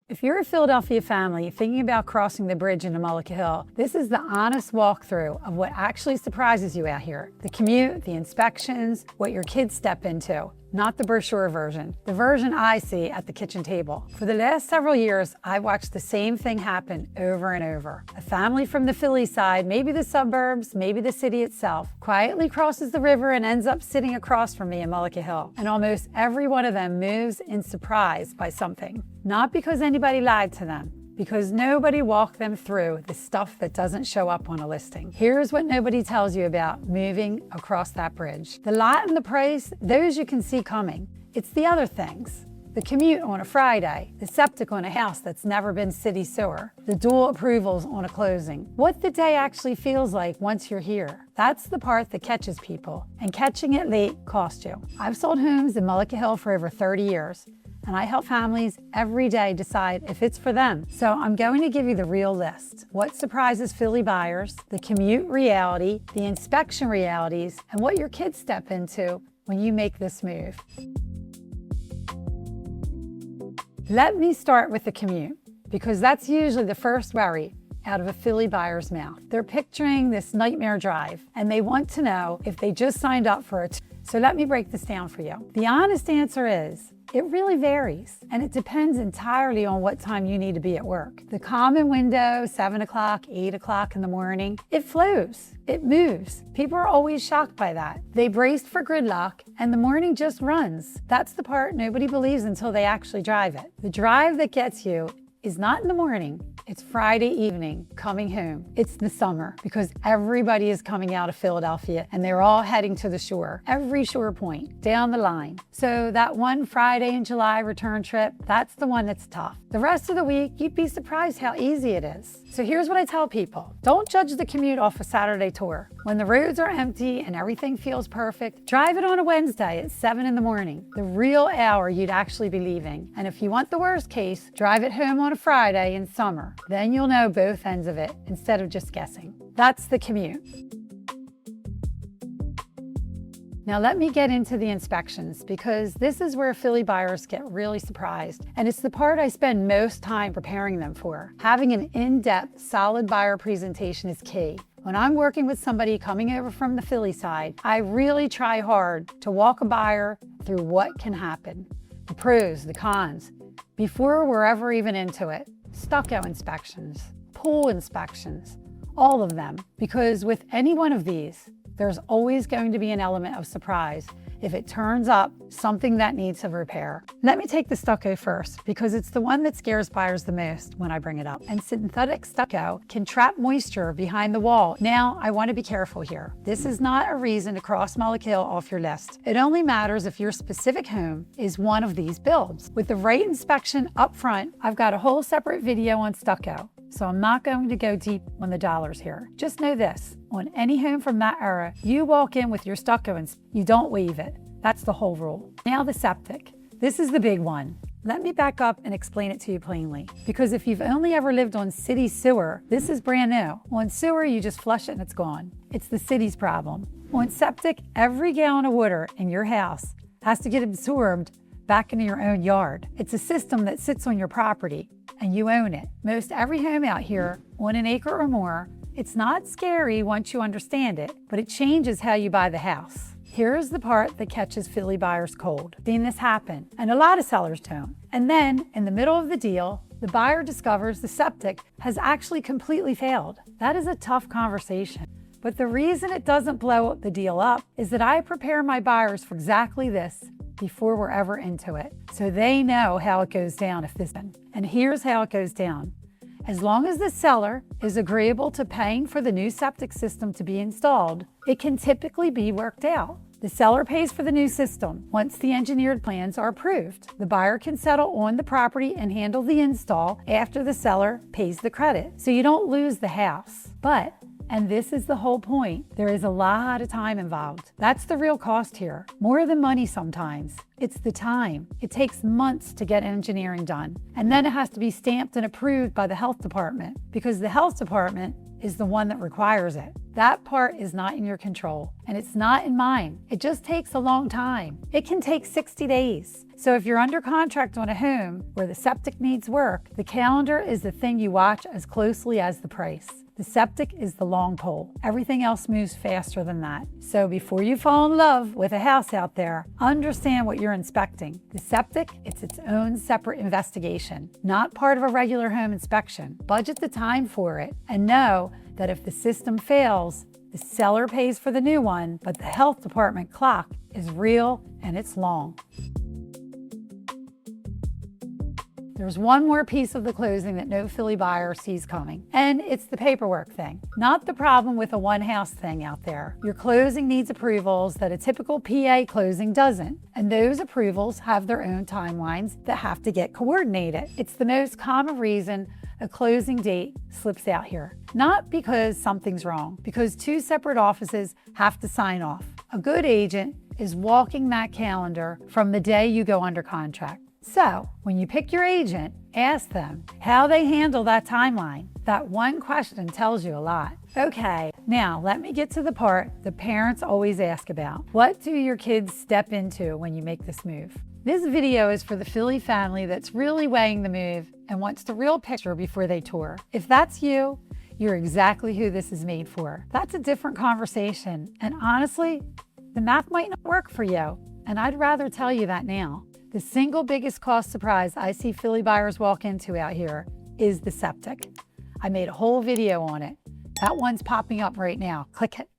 If you're a Philadelphia family thinking about crossing the bridge into Mullica Hill, this is the honest walkthrough of what actually surprises you out here. The commute, the inspections, what your kids step into. Not the brochure version, the version I see at the kitchen table. For the last several years, I've watched the same thing happen over and over. A family from the Philly side, maybe the suburbs, maybe the city itself, quietly crosses the river and ends up sitting across from me in Mullica Hill. And almost every one of them moves in surprise by something. Not because anybody lied to them, because nobody walked them through the stuff that doesn't show up on a listing. Here's what nobody tells you about moving across that bridge. The lot and the price, those you can see coming. It's the other things. The commute on a Friday, the septic on a house that's never been city sewer, the dual approvals on a closing. What the day actually feels like once you're here. That's the part that catches people, and catching it late costs you. I've sold homes in Mullica Hill for over 30 years. And I help families every day decide if it's for them. So I'm going to give you the real list. What surprises Philly buyers, the commute reality, the inspection realities, and what your kids step into when you make this move. Let me start with the commute, because that's usually the first worry out of a Philly buyer's mouth. They're picturing this nightmare drive, and they want to know if they just signed up for it. So let me break this down for you. The honest answer is, it really varies, and it depends entirely on what time you need to be at work. The common window, 7 o'clock, 8 o'clock in the morning, it flows, it moves. People are always shocked by that. They braced for gridlock, and the morning just runs. That's the part nobody believes until they actually drive it. The drive that gets you is not in the morning. It's Friday evening, coming home. It's the summer, because everybody is coming out of Philadelphia and they're all heading to the shore, every shore point, down the line. So that one Friday in July return trip, that's the one that's tough. The rest of the week, you'd be surprised how easy it is. So here's what I tell people. Don't judge the commute off a Saturday tour. When the roads are empty and everything feels perfect, drive it on a Wednesday at 7 in the morning, the real hour you'd actually be leaving. And if you want the worst case, drive it home on a Friday in summer. Then you'll know both ends of it instead of just guessing. That's the commute. Now let me get into the inspections, because this is where Philly buyers get really surprised, and it's the part I spend most time preparing them for. Having an in-depth, solid buyer presentation is key. When I'm working with somebody coming over from the Philly side, I really try hard to walk a buyer through what can happen, the pros, the cons, before we're ever even into it. Stucco inspections, pool inspections, all of them. Because with any one of these, there's always going to be an element of surprise if it turns up something that needs a repair. Let me take the stucco first, because it's the one that scares buyers the most when I bring it up. And synthetic stucco can trap moisture behind the wall. Now, I want to be careful here. This is not a reason to cross Mullica Hill off your list. It only matters if your specific home is one of these builds. With the right inspection up front, I've got a whole separate video on stucco, so I'm not going to go deep on the dollars here. Just know this, on any home from that era, you walk in with your stucco and you don't waive it. That's the whole rule. Now the septic. This is the big one. Let me back up and explain it to you plainly. Because if you've only ever lived on city sewer, this is brand new. On sewer, you just flush it and it's gone. It's the city's problem. On septic, every gallon of water in your house has to get absorbed back into your own yard. It's a system that sits on your property and you own it. Most every home out here, on an acre or more, it's not scary once you understand it, but it changes how you buy the house. Here's the part that catches Philly buyers cold. Seen this happen, and a lot of sellers don't. And then, in the middle of the deal, the buyer discovers the septic has actually completely failed. That is a tough conversation. But the reason it doesn't blow the deal up is that I prepare my buyers for exactly this before we're ever into it, so they know how it goes down if this happens. And here's how it goes down. As long as the seller is agreeable to paying for the new septic system to be installed, it can typically be worked out. The seller pays for the new system. Once the engineered plans are approved, the buyer can settle on the property and handle the install after the seller pays the credit, so you don't lose the house. But And this is the whole point. There is a lot of time involved. That's the real cost here. More than money sometimes. It's the time. It takes months to get engineering done. And then it has to be stamped and approved by the health department because the health department is the one that requires it. That part is not in your control, and it's not in mine. It just takes a long time. It can take 60 days. So if you're under contract on a home where the septic needs work, the calendar is the thing you watch as closely as the price. The septic is the long pole. Everything else moves faster than that. So before you fall in love with a house out there, understand what you're inspecting. The septic, it's its own separate investigation, not part of a regular home inspection. Budget the time for it and know that if the system fails, the seller pays for the new one, but the health department clock is real and it's long. There's one more piece of the closing that no Philly buyer sees coming, and it's the paperwork thing. Not the problem with a one-house thing out there. Your closing needs approvals that a typical PA closing doesn't, and those approvals have their own timelines that have to get coordinated. It's the most common reason a closing date slips out here. Not because something's wrong, because two separate offices have to sign off. A good agent is walking that calendar from the day you go under contract. So when you pick your agent, ask them how they handle that timeline. That one question tells you a lot. Okay, now let me get to the part the parents always ask about. What do your kids step into when you make this move? This video is for the Philly family that's really weighing the move and wants the real picture before they tour. If that's you, you're exactly who this is made for. That's a different conversation. And honestly, the math might not work for you. And I'd rather tell you that now. The single biggest cost surprise I see Philly buyers walk into out here is the septic. I made a whole video on it. That one's popping up right now. Click it.